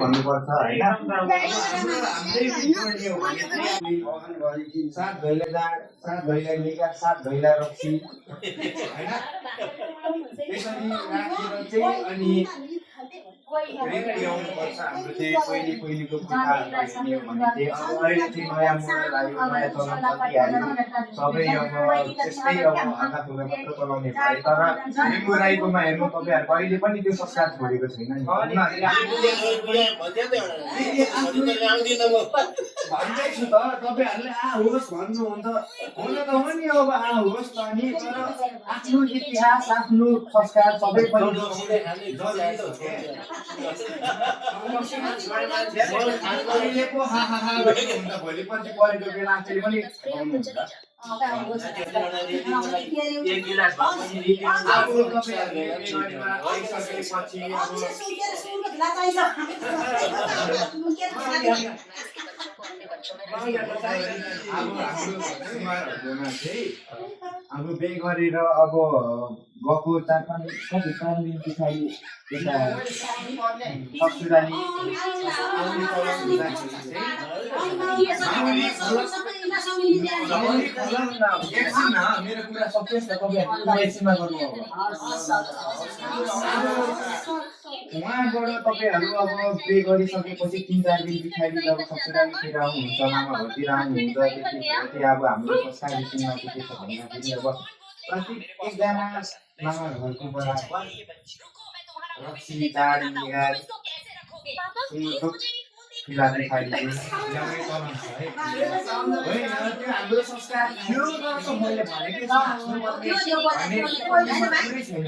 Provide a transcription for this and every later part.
भन्नुपर्छ होइन सात भैला जाँड सात भैला निका सात भैला रक्सी होइन त्यसरी राखेर चाहिँ अनि ल्याउनुपर्छ हाम्रो चाहिँ पहिलेको पुर्खाहरूले भने चाहिँ अब अहिले चाहिँ नयाँ मोडल आयो नयाँ चलन चलिहाल्यो सबै अब त्यस्तै अब हाल्दाफुल्दा मात्र चलाउने भए तर लिम्बू राईकोमा हेर्नु तपाईँहरूको अहिले पनि त्यो संस्कार छोडेको छैन नि भन्दैछु त तपाईँहरूले होस् भन्नुहुन्छ हुन त हो नि अब होस् त नि तर आफ्नो इतिहास आफ्नो संस्कार सबै पनि भोलि पछि परेको बेला आफैले पनि अब बे गरेर अब गएको 4-5 दिन पछाडि यता ससुराली मेरो कुरा सकियोस् न तपाईहरु एकछिनमा गर्नु अब उहाँबाट तपाईहरु अब पे गरिसकेपछि 3-4 दिन पछाडि जब ससुरालीतिर आउनुहुन्छ मामा घरतिर आउनुहुन्छ त्यति अब हाम्रो संस्कार रीतिमा के छ भन्दाखेरि अब प्रत्येक एकजना मामा घरको बडा रक्सी दाडी निगार खिलाउने खाइदियो ल्याउने चलन छ है होइन त्यो हाम्रो संस्कार थियो र मैले भनेकै छैन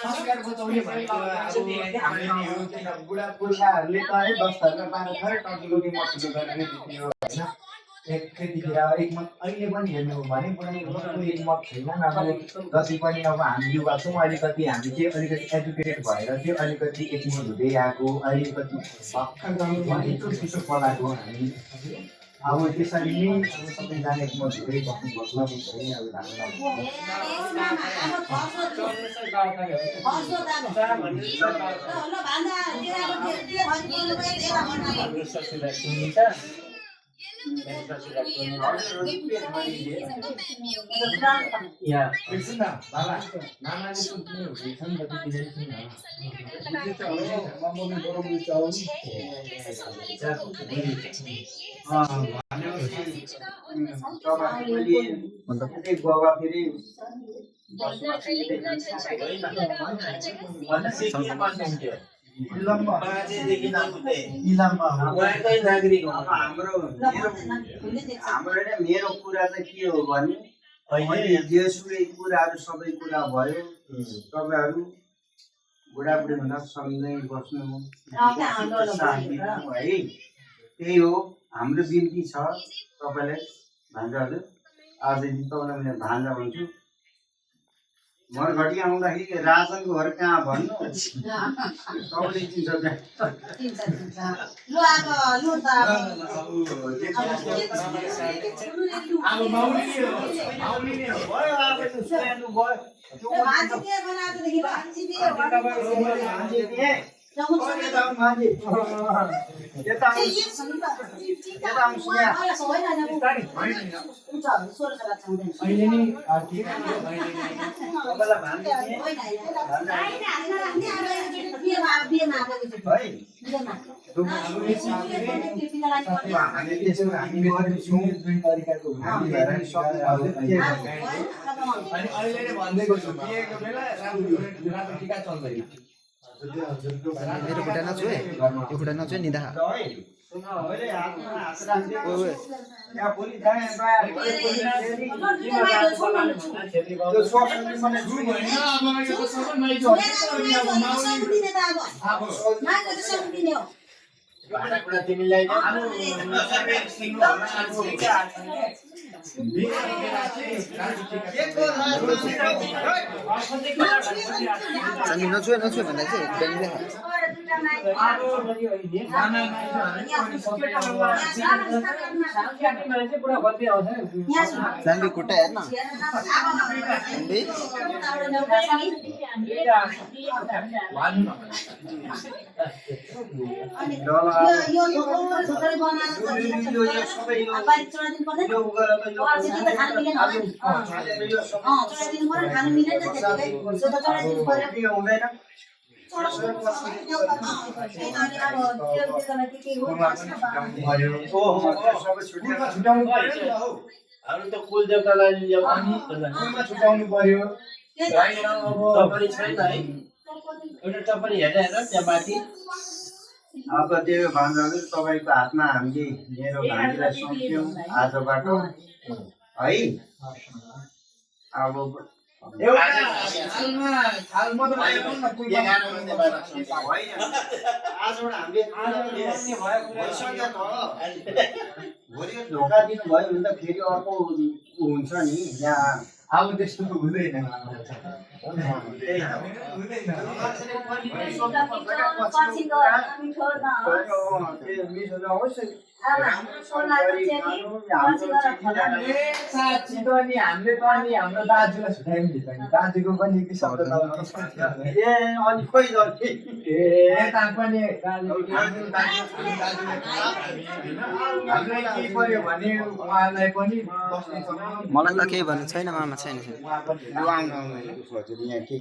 संस्कार बचाउने भनेको हामीले नि हो किन बुढा पुर्खाहरूले त है 10 घरमा 12 थर टकिलोटी मटिलो गरेर दिथ्यो होइन त्यतिखेर एकमत अहिले पनि हेर्नु हो भने बुढाको एकमत छैन अब जति पनि अब हामी युवा छौँ अलिकति हामी चाहिँ अलिकति एजुकेटेड भएर चाहिँ अलिकति एकमत हुँदै आएको अलिकति भर्खर गाउँको चिसो पलाएको हामी अब त्यसरी नै अब सबैजना एकमत हुँदै बस्नुपर्छ है अब या एकछिन बाबा मामाले सुत्ने हुँदैछ नि त मेरो कुरा चाहिँ के हो भने जेसुकै कुराहरू सबै कुरा भयो तपाईहरु बुढाबुढी भन्दा सँगै बस्नु है त्यही हो हाम्रो बिन्ती छ तपाईलाई भान्जा हजुर आज दिन तपाईलाई मैले भान्जा भन्छु मरघटी आउँदाखेरि राजनको घर कहाँ भन्नु सबले चिन्छ मेरो खुट्टा नछुए यो खुट्टा नछुए नि देखा तिमीलाई नछुए भन्दा चाहिँ चाम्बी खुट्टा हेर्न चाम्बी अरू त कुल देवतालाई छुटाउनु पर्यो टपरी छैन है एउटा टपरी हेरेर त्यहाँ माथि अब त्यो भन्दाखेरि तपाईँको हातमा हामीले मेरो भान्जीलाई सुम्प्यौँ आजबाट है अब थाल मात्र भोलि धोका दिनुभयो भने त फेरि अर्को हुन्छ नि यहाँ अब त्यस्तो हुँदैन साँच्ची त नि हामीले त अनि हाम्रो दाजुलाई छुट्याइ पनि दिन्छ नि दाजुको पनि एक शब्द ए अनि खोइ गर्ने पनि हामीलाई के पर्यो भने उहाँलाई पनि बस्ने मलाई त केही भन्नु छैन मामा छैन यहाँ के